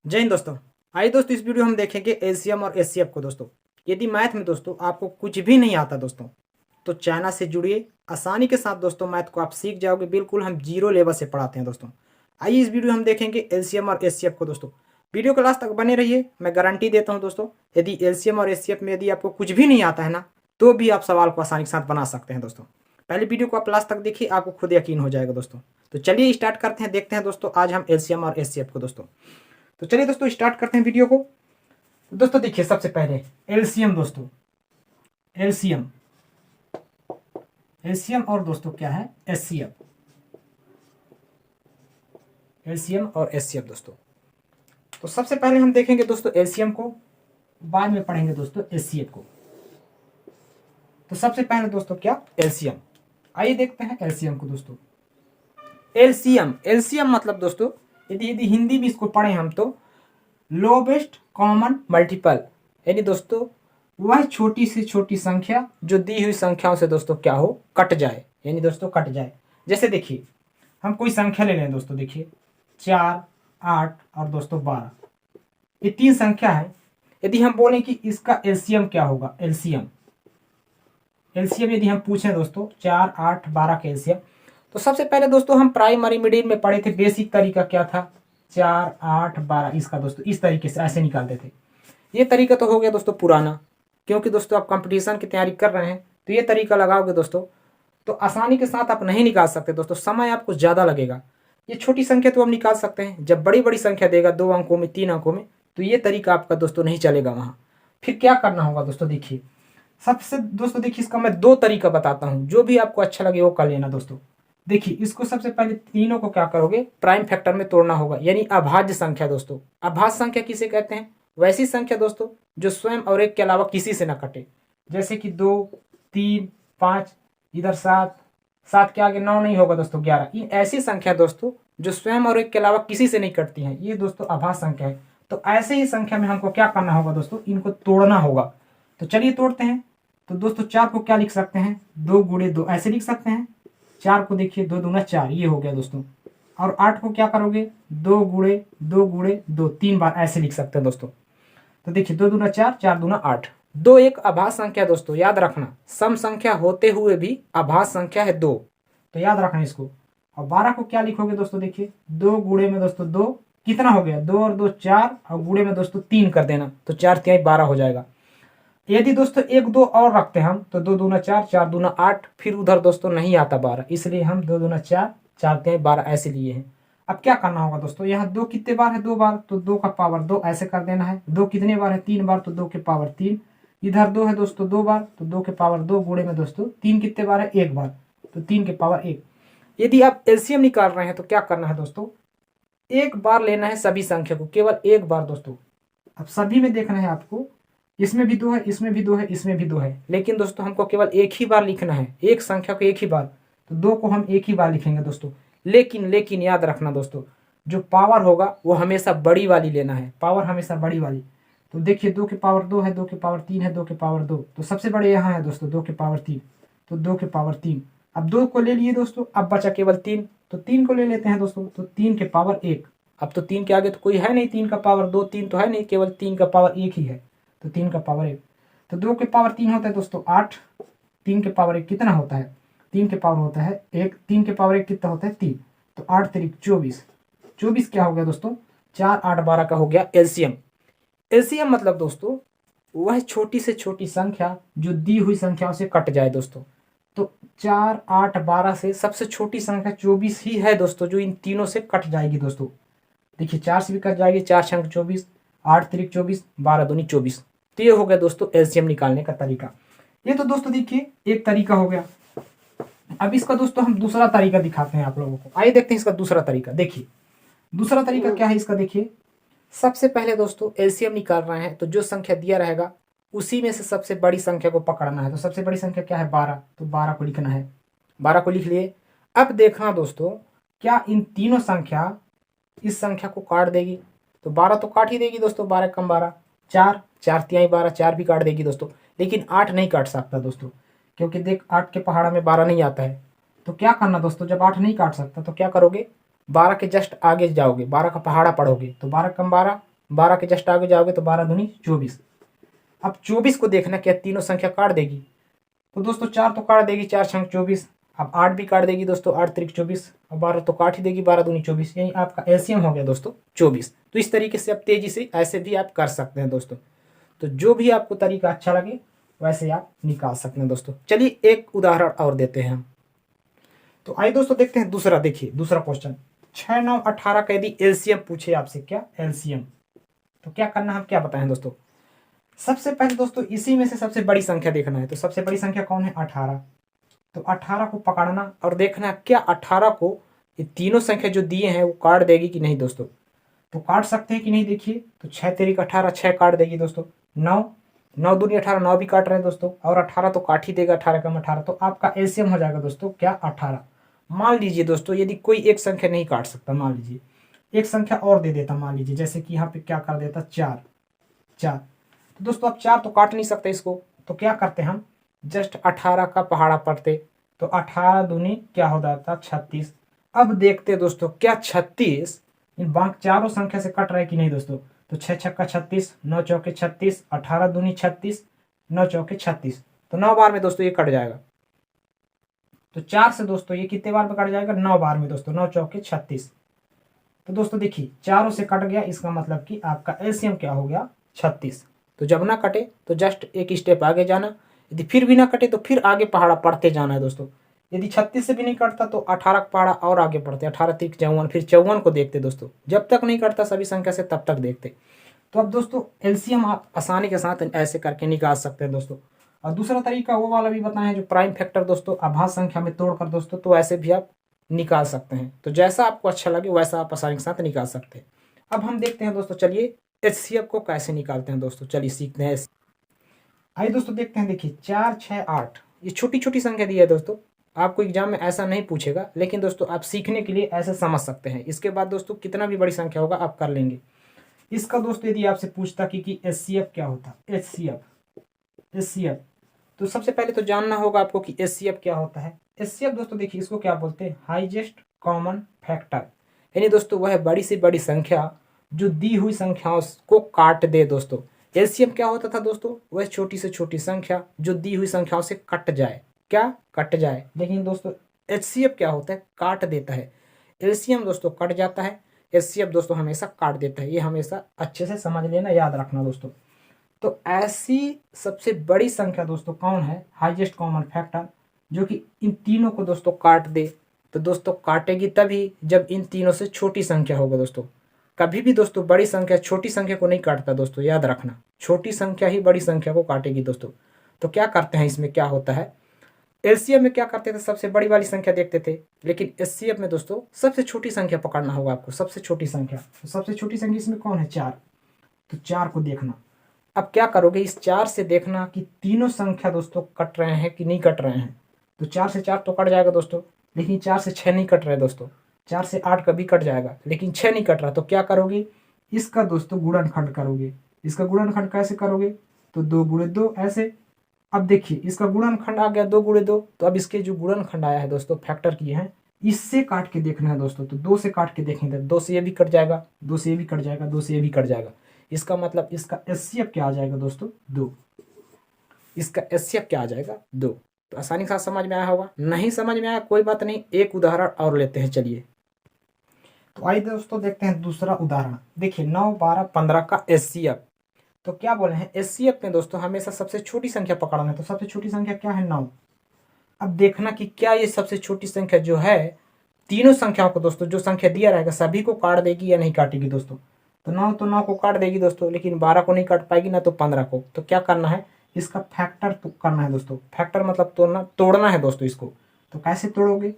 जय हिंद दोस्तों। आइए दोस्तों, इस वीडियो हम देखेंगे एलसीएम और एचसीएफ को। दोस्तों यदि मैथ में दोस्तों आपको कुछ भी नहीं आता दोस्तों, तो चैनल से जुड़िए। आसानी के साथ दोस्तों मैथ को आप सीख जाओगे। बिल्कुल हम जीरो लेवल से पढ़ाते हैं दोस्तों। आइए इस वीडियो हम देखेंगे एलसीएम और एचसीएफ को। दोस्तों वीडियो के लास्ट तक बने रहिए। मैं गारंटी देता हूँ दोस्तों, यदि एलसीएम और एचसीएफ में यदि आपको कुछ भी नहीं आता है ना, तो भी आप सवाल को आसानी के साथ बना सकते हैं दोस्तों। पहले वीडियो को आप लास्ट तक देखिए, आपको खुद यकीन हो जाएगा दोस्तों। तो चलिए स्टार्ट करते हैं, देखते हैं दोस्तों आज हम एलसीएम और एचसीएफ को। दोस्तों तो चलिए दोस्तों स्टार्ट करते हैं वीडियो को। तो दोस्तों देखिए, सबसे पहले एलसीएम दोस्तों, एलसीएम एलसीएम और दोस्तों क्या है एचसीएफ। एलसीएम और एचसीएफ दोस्तों, तो सबसे पहले हम देखेंगे दोस्तों एलसीएम को, बाद में पढ़ेंगे दोस्तों एचसीएफ को। तो सबसे पहले दोस्तों क्या एलसीएम। आइए देखते हैं एलसीएम को दोस्तों। एलसीएम एलसीएम मतलब दोस्तों, यदि यदि हिंदी में इसको पढ़ें हम तो लोवेस्ट कॉमन मल्टीपल, यानी दोस्तों वह छोटी से छोटी संख्या जो दी हुई संख्याओं से दोस्तों क्या हो, कट जाए, यानी दोस्तों कट जाए। जैसे देखिए हम कोई संख्या ले लें दोस्तों, देखिए 4, 8 और दोस्तों 12, ये तीन संख्या है। यदि हम बोलें कि इसका एलसीएम क्या होगा, एलसीएम एलसीएम यदि हम पूछें दोस्तों 4, 8, 12 का एलसीएम, तो सबसे पहले दोस्तों हम प्राइमरी मिडिल में पढ़े थे, बेसिक तरीका क्या था, 4, 8, 12 इसका दोस्तों इस तरीके से ऐसे निकालते थे। ये तरीका तो हो गया दोस्तों पुराना, क्योंकि दोस्तों आप कंपटीशन की तैयारी कर रहे हैं तो ये तरीका लगाओगे दोस्तों तो आसानी के साथ आप नहीं निकाल सकते दोस्तों, समय आपको ज़्यादा लगेगा। ये छोटी संख्या तो हम निकाल सकते हैं, जब बड़ी बड़ी संख्या देगा 2 अंकों में 3 अंकों में, तो ये तरीका आपका दोस्तों नहीं चलेगा वहाँ। फिर क्या करना होगा दोस्तों, देखिए सबसे दोस्तों देखिए इसका मैं 2 तरीका बताता हूँ, जो भी आपको अच्छा लगे वो कर लेना दोस्तों। देखिए इसको सबसे पहले तीनों को क्या करोगे, प्राइम फैक्टर में तोड़ना होगा, यानी अभाज्य संख्या दोस्तों। अभाज्य संख्या किसे कहते हैं, वैसी संख्या दोस्तों जो स्वयं और एक के अलावा किसी से ना कटे। जैसे कि 2, 3, 5, इधर 7, 7 के आगे 9 नहीं होगा दोस्तों, 11। ये ऐसी संख्या दोस्तों जो स्वयं और एक के अलावा किसी से नहीं कटती है, ये दोस्तों अभाज्य संख्या है। तो ऐसे ही संख्या में हमको क्या करना होगा दोस्तों, इनको तोड़ना होगा। तो चलिए तोड़ते हैं। तो दोस्तों 4 को क्या लिख सकते हैं, 2 गुणे 2 ऐसे लिख सकते हैं। 4 को देखिए 2 दूना 4, ये हो गया दोस्तों। और 8 को क्या करोगे, 2 गुणे 2 गुणे 2, 3 बार ऐसे लिख सकते हैं दोस्तों। तो देखिए 2 दूना 4, 4 दूना 8। 2 एक अभाज्य संख्या दोस्तों, याद रखना, सम संख्या होते हुए भी अभाज्य संख्या है 2, तो याद रखना इसको। और 12 को क्या लिखोगे दोस्तों, देखिए 2 गुणे में दोस्तों 2 कितना हो गया, 2 और 2 4, और गुणे में दोस्तों 3 कर देना, तो 4 3 12 हो जाएगा। यदि दोस्तों 1 2 और रखते हैं हम, तो 2 दूना 4, 4 दूना 8, फिर उधर दोस्तों नहीं आता 12, इसलिए हम 2 दूना 4, 4 3 12 ऐसे लिए हैं। अब क्या करना होगा दोस्तों, यहाँ 2 कितने बार है, 2 बार, तो 2 का पावर 2 ऐसे कर देना है। 2 कितने बार है, 3 बार, तो 2 के पावर 3। इधर 2 है दोस्तों 2 बार, तो 2 के पावर 2 गुणे में दोस्तों 3 कितने बार है, 1 बार, तो 3 के पावर 1। यदि आप एलसीएम निकाल रहे हैं तो क्या करना है दोस्तों, एक बार लेना है सभी संख्या को, केवल एक बार दोस्तों। अब सभी में देखना है आपको, इसमें भी 2 है, इसमें भी 2 है, इसमें भी 2 है, लेकिन दोस्तों हमको केवल एक ही बार लिखना है, एक संख्या को एक ही बार, तो 2 को हम एक ही बार लिखेंगे दोस्तों। लेकिन याद रखना दोस्तों, जो पावर होगा वो हमेशा बड़ी वाली लेना है, पावर हमेशा बड़ी वाली। तो देखिए 2 के पावर 2 है, 2 के पावर 3 है, 2 के पावर 2, तो सबसे बड़े यहाँ है दोस्तों 2 के पावर 3, तो 2 के पावर 3। अब 2 को ले लिए दोस्तों, अब बचा केवल 3, तो 3 को ले लेते हैं दोस्तों, तो 3 के पावर 1। अब तो 3 के आगे तो कोई है नहीं, 3 का पावर 2, 3 तो है नहीं, केवल 3 का पावर 1 ही है, तो 3 का पावर 1। तो 2 के पावर 3 होता है दोस्तों 8, 3 के पावर 1 कितना होता है, 3 के पावर होता है 1, 3 के पावर 1 कितना होता है 3, तो 8 3 24, 24 क्या हो गया दोस्तों, 4 8 12 का हो गया एलसीएम। एलसीएम मतलब दोस्तों वह छोटी से छोटी संख्या जो दी हुई संख्याओं से कट जाए दोस्तों। तो 4 8 12 से सबसे छोटी संख्या 24 ही है दोस्तों, जो इन तीनों से कट जाएगी दोस्तों। देखिए 4 से भी कट जाएगी, 4 छंग 24, 8 3 24, 12 दूनी 24। तो ये हो गया दोस्तों एलसीएम निकालने का तरीका। ये तो दोस्तों देखिए एक तरीका हो गया। अब इसका दोस्तों हम दूसरा तरीका दिखाते हैं आप लोगों को। आइए देखते हैं इसका दूसरा तरीका। देखिए दूसरा तरीका क्या है इसका, देखिए सबसे पहले दोस्तों एलसीएम निकाल रहे हैं, तो जो संख्या दिया रहेगा उसी में से सबसे बड़ी संख्या को पकड़ना है। तो सबसे बड़ी संख्या क्या है, 12, तो 12 को लिखना है, 12 को लिख लिए। अब देखना दोस्तों क्या इन तीनों संख्या इस संख्या को काट देगी, तो 12 तो काट ही देगी दोस्तों, 12 कम 12, 4 4 तिहाई 12, 4 भी काट देगी दोस्तों। लेकिन 8 नहीं काट सकता दोस्तों, क्योंकि देख 8 के पहाड़ा में 12 नहीं आता है। तो क्या करना दोस्तों, जब 8 नहीं काट सकता तो क्या करोगे, 12 के जस्ट आगे जाओगे, 12 का पहाड़ा पढ़ोगे, तो 12 कम 12, 12 के जस्ट आगे जाओगे तो 12 दूनी 24। अब 24 को देखना क्या तीनों संख्या काट देगी, तो दोस्तों 4 तो काट देगी, 4 छंग 24। अब 8 भी काट देगी दोस्तों, 8 त्रिक 24, और 12 तो काट ही देगी, 12 दूनी 24। यही आपका एलसीएम हो गया दोस्तों 24। तो इस तरीके से आप तेजी से ऐसे भी आप कर सकते हैं दोस्तों। तो जो भी आपको तरीका अच्छा लगे वैसे आप निकाल सकते हैं दोस्तों। चलिए एक उदाहरण और देते हैं हम। तो आइए दोस्तों देखते हैं दूसरा। देखिए दूसरा क्वेश्चन, 6 9 18 का यदि एलसीएम पूछे आपसे, क्या एलसीएम, तो क्या करना हम क्या बताएं दोस्तों। सबसे पहले दोस्तों इसी में से सबसे बड़ी संख्या देखना है। तो सबसे बड़ी संख्या कौन है, 18। तो 18 को पकड़ना और देखना क्या 18 को ये तीनों संख्या जो दिए हैं वो काट देगी कि नहीं दोस्तों। तो काट सकते हैं कि नहीं, देखिए तो 6 तेरी 18, 6 काट देगी दोस्तों। 9 9 दूनी 18, 9 भी काट रहे हैं दोस्तों, और 18 तो काट ही देगा, 18 कम 18, तो आपका एलसीएम हो जाएगा दोस्तों क्या 18। मान लीजिए दोस्तों यदि कोई एक संख्या नहीं काट सकता, मान लीजिए एक संख्या और दे देता, मान लीजिए जैसे कि यहाँ पे क्या कर देता 4 4। तो दोस्तों अब 4 तो काट नहीं सकते इसको, तो क्या करते हम जस्ट 18 का पहाड़ा पढ़ते, तो 18 दूनी क्या हो जाता 36। अब देखते दोस्तों क्या 36 इन बाकी चारों संख्या से कट रहा है कि नहीं दोस्तों। तो 6 छक्का 36, 9 चौके 36, 18 दूनी 36, 9 चौके 36, तो 9 बार में दोस्तों ये कट जाएगा। तो 4 से दोस्तों ये कितने बार में कट जाएगा, 9 बार में दोस्तों, 9 चौके 36। तो दोस्तों देखिए चारों से कट गया, इसका मतलब कि आपका एलसीएम क्या हो गया 36। तो जब ना कटे तो जस्ट एक स्टेप आगे जाना, यदि फिर भी ना कटे तो फिर आगे पहाड़ा पढ़ते जाना है दोस्तों। यदि 36 से भी नहीं कटता तो 18 का पहाड़ा और आगे पढ़ते, 18 3 54, फिर 54 को देखते दोस्तों, जब तक नहीं कटता सभी संख्या से तब तक देखते। तो अब दोस्तों एलसीएम आप आसानी के साथ ऐसे करके निकाल सकते हैं दोस्तों। और दूसरा तरीका वो वाला भी बताएं जो प्राइम फैक्टर दोस्तों आभाज्य संख्या में तोड़कर दोस्तों, तो ऐसे भी आप निकाल सकते हैं। तो जैसा आपको अच्छा लगे वैसा आप आसानी के साथ निकाल सकते हैं। अब हम देखते हैं दोस्तों, चलिए एचसीएफ को कैसे निकालते हैं दोस्तों, चलिए सीखते हैं। आइए दोस्तों देखते हैं। देखिए 4 6 8 ये छोटी छोटी संख्या दी है दोस्तों, आपको एग्जाम में ऐसा नहीं पूछेगा, लेकिन दोस्तों आप सीखने के लिए ऐसे समझ सकते हैं। इसके बाद दोस्तों कितना भी बड़ी संख्या होगा आप कर लेंगे। इसका दोस्तों यदि आपसे पूछता कि एचसीएफ क्या होता है, एचसीएफ तो सबसे पहले तो जानना होगा आपको कि एचसीएफ क्या होता है। एचसीएफ दोस्तों देखिए इसको क्या बोलते हैं, हाईएस्ट कॉमन फैक्टर, यानी दोस्तों वह बड़ी से बड़ी संख्या जो दी हुई संख्याओं को काट दे दोस्तों। एलसीएम क्या होता था दोस्तों, वह छोटी से छोटी संख्या जो दी हुई संख्याओं से कट जाए, क्या कट जाए। लेकिन दोस्तों एचसीएफ क्या होता है, काट देता है। एलसीएम दोस्तों कट जाता है, एचसीएफ दोस्तों हमेशा काट देता है। ये हमेशा अच्छे से समझ लेना, याद रखना दोस्तों। तो ऐसी सबसे बड़ी संख्या दोस्तों कौन है, हाईएस्ट कॉमन फैक्टर, जो कि इन तीनों को दोस्तों काट दे। तो दोस्तों काटेगी तभी जब इन तीनों से छोटी संख्या होगा दोस्तों। कभी भी दोस्तों बड़ी संख्या छोटी संख्या को नहीं काटता दोस्तों, याद रखना, छोटी संख्या ही बड़ी संख्या को काटेगी दोस्तों। तो क्या करते हैं इसमें, क्या होता है, एलसीएम में क्या करते थे, सबसे बड़ी वाली संख्या देखते थे, लेकिन एचसीएफ में दोस्तों सबसे छोटी संख्या पकड़ना होगा आपको, सबसे छोटी संख्या। तो सबसे छोटी संख्या इसमें कौन है, 4। तो 4 को देखना। अब क्या करोगे, इस 4 से देखना कि तीनों संख्या दोस्तों कट रहे हैं कि नहीं कट रहे हैं। तो 4 से 4 तो कट जाएगा दोस्तों, लेकिन 4 से 6 नहीं कट रहे दोस्तों। 4 से 8 कभी कट जाएगा, लेकिन 6 नहीं कट रहा। तो क्या करोगे, इसका दोस्तों गुणनखंड करोगे। इसका गुणनखंड कैसे करोगे, तो 2 गुणे 2 ऐसे। अब देखिए इसका गुणनखंड आ गया 2 गुणे 2, तो अब इसके जो गुणनखंड आया है दोस्तों, फैक्टर किए हैं, इससे काट के देखना है दोस्तों। तो 2 से काट के देखेंगे, 2 से ये भी कट जाएगा, 2 से ये भी कट जाएगा, 2 से ये भी कट जाएगा। इसका मतलब इसका एचसीएफ क्या आ जाएगा दोस्तों, 2। इसका एचसीएफ क्या आ जाएगा, 2। तो आसानी के साथ समझ में आया होगा। नहीं समझ में आया कोई बात नहीं, एक उदाहरण और लेते हैं चलिए। तो आइए दोस्तों देखते हैं दूसरा उदाहरण। देखिए 9 12 15 का एचसीएफ। तो क्या बोले हैं, एचसीएफ में दोस्तों हमेशा सबसे छोटी संख्या पकड़ना है। तो सबसे छोटी संख्या क्या है, 9। अब देखना कि क्या ये सबसे छोटी संख्या जो है तीनों संख्याओं को दोस्तों, जो संख्या दिया रहेगा सभी को काट देगी या नहीं काटेगी दोस्तों। तो 9 तो 9 को काट देगी दोस्तों, लेकिन 12 को नहीं काट पाएगी, ना तो 15 को। तो क्या करना है, इसका फैक्टर तो करना है दोस्तों। फैक्टर मतलब तोड़ना है दोस्तों इसको। तो कैसे तोड़ोगे,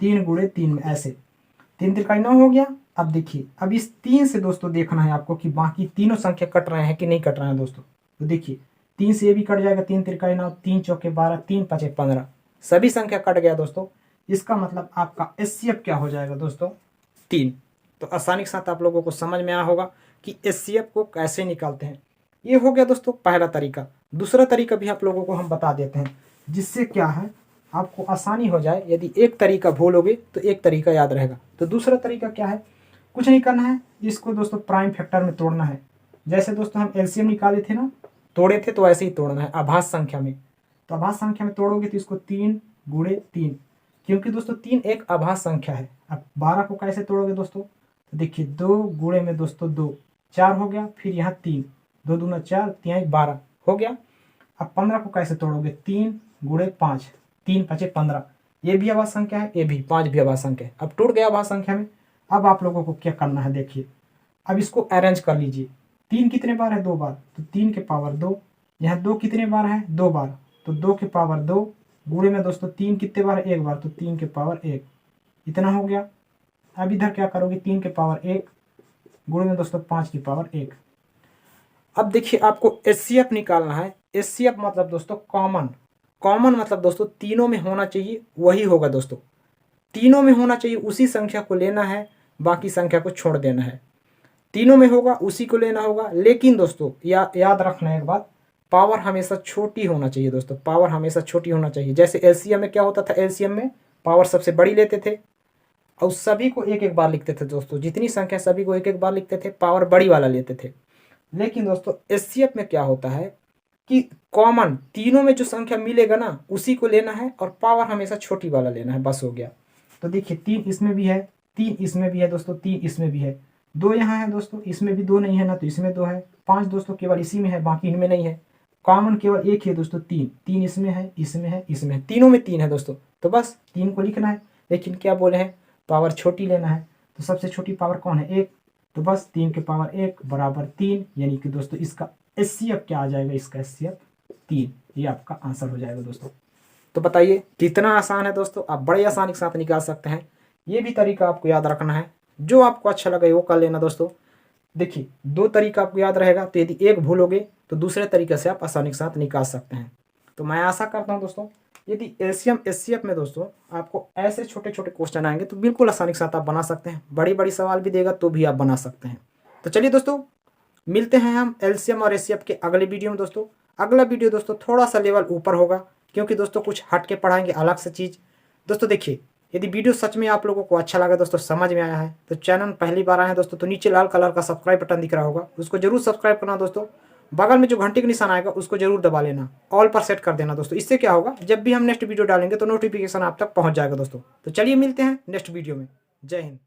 3 गुणे 3 में ऐसे, 3 तिरकाई 9 हो गया। अब देखिए अब इस 3 से दोस्तों देखना है आपको कि बाकी तीनों संख्या कट रहे हैं कि नहीं कट रहे हैं दोस्तों। तो देखिए 3 से ये भी कट जाएगा, 3 तिरकाई 9, 3 चौके 12, 3 पचे 15, सभी संख्या कट गया दोस्तों। इसका मतलब आपका एचसीएफ क्या हो जाएगा दोस्तों, 3। तो आसानी के साथ आप लोगों को समझ में आया होगा कि एचसीएफ को कैसे निकालते हैं। ये हो गया दोस्तों पहला तरीका। दूसरा तरीका भी आप लोगों को हम बता देते हैं, जिससे क्या है आपको आसानी हो जाए। यदि एक तरीका भूलोगे तो एक तरीका याद रहेगा। तो दूसरा तरीका क्या है, कुछ नहीं करना है, इसको दोस्तों प्राइम फैक्टर में तोड़ना है। जैसे दोस्तों हम एलसीएम निकाले थे ना, तोड़े थे, तो ऐसे ही तोड़ना है अभाज्य संख्या में। तो अभाज्य संख्या में तोड़ोगे तो इसको 3 गुणे 3, क्योंकि दोस्तों 3 एक अभाज्य संख्या है। अब 12 को कैसे तोड़ोगे दोस्तों, तो देखिए 2 गुणे में दोस्तों 2, 4 हो गया, फिर यहाँ 3, 2 दूना 4, 3 12 हो गया। अब 15 को कैसे तोड़ोगे, 3 गुणे 5, 3 5 15, ये भी अभाज्य संख्या है, ये भी 5 भी अभाज्य संख्या है। अब टूट गया अभाज्य संख्या में। अब आप लोगों को क्या करना है, देखिए अब इसको अरेंज कर लीजिए। 3 कितने बार है, 2 बार, तो 3 के पावर 2, यहाँ 2 कितने बार है, 2 बार, तो 2 के पावर 2 गुणे में दोस्तों 3 कितने बार है, 1 बार, तो 3 के पावर 1, इतना हो गया। अब इधर क्या करोगे, 3 के पावर 1 गुणे में दोस्तों 5 की पावर 1। अब देखिए आपको एचसीएफ निकालना है। एचसीएफ मतलब दोस्तों कॉमन, कॉमन मतलब दोस्तों तीनों में होना चाहिए, वही होगा दोस्तों। तीनों में होना चाहिए उसी संख्या को लेना है, बाकी संख्या को छोड़ देना है। तीनों में होगा उसी को लेना होगा। लेकिन दोस्तों याद रखना एक बात, पावर हमेशा छोटी होना चाहिए दोस्तों, पावर हमेशा छोटी होना चाहिए। जैसे एलसीएम में क्या होता था, एलसीएम में पावर सबसे बड़ी लेते थे और सभी को एक एक बार लिखते थे दोस्तों, जितनी संख्या सभी को एक एक बार लिखते थे, पावर बड़ी वाला लेते थे। लेकिन दोस्तों एचसीएफ में क्या होता है कि कॉमन तीनों में जो संख्या मिलेगा ना उसी को लेना है और पावर हमेशा छोटी वाला लेना है, बस हो गया। तो देखिए 3 इसमें भी है, 3 इसमें भी है दोस्तों, 3 इसमें भी है, 2 यहाँ है दोस्तों, इसमें भी 2 नहीं है ना, तो इसमें 2 है, 5 दोस्तों केवल इसी में है, बाकी इनमें नहीं है। कॉमन केवल एक ही है दोस्तों, 3, 3 इसमें है, इसमें है, इसमें है, तीनों में 3 है दोस्तों। तो बस 3 को लिखना है। लेकिन क्या बोले हैं, पावर छोटी लेना है। तो सबसे छोटी पावर कौन है, 1, तो बस 3 के पावर 1 बराबर 3, यानी कि दोस्तों इसका एचसीएफ क्या आ जाएगा, इसका एचसीएफ 3, ये आपका आंसर हो जाएगा दोस्तों। तो बताइए कितना आसान है दोस्तों, आप बड़े आसानी के साथ निकाल सकते हैं। ये भी तरीका आपको याद रखना है, जो आपको अच्छा लगे वो कर लेना दोस्तों। देखिए 2 तरीका आपको याद रहेगा, तो यदि एक भूलोगे तो दूसरे तरीके से आप आसानी के साथ निकाल सकते हैं। तो मैं आशा करता हूँ दोस्तों, यदि एलसीएम एचसीएफ में दोस्तों आपको ऐसे छोटे छोटे क्वेश्चन आएंगे तो बिल्कुल आसानी के साथ आप बना सकते हैं। बड़ी बड़ी सवाल भी देगा तो भी आप बना सकते हैं। तो चलिए दोस्तों, मिलते हैं हम एलसीएम और एचसीएफ के अगले वीडियो में दोस्तों। अगला वीडियो दोस्तों थोड़ा सा लेवल ऊपर होगा, क्योंकि दोस्तों कुछ हट के पढ़ाएंगे, अलग से चीज़। दोस्तों देखिए, यदि वीडियो सच में आप लोगों को अच्छा लगा दोस्तों, समझ में आया है, तो चैनल पहली बार आए हैं दोस्तों, तो नीचे लाल कलर का सब्सक्राइब बटन दिख रहा होगा, उसको जरूर सब्सक्राइब करना दोस्तों। बगल में जो घंटे का निशान आएगा उसको जरूर दबा लेना, ऑल पर सेट कर देना दोस्तों। इससे क्या होगा, जब भी हम नेक्स्ट वीडियो डालेंगे तो नोटिफिकेशन आप तक पहुंच जाएगा दोस्तों। तो चलिए मिलते हैं नेक्स्ट वीडियो में। जय हिंद।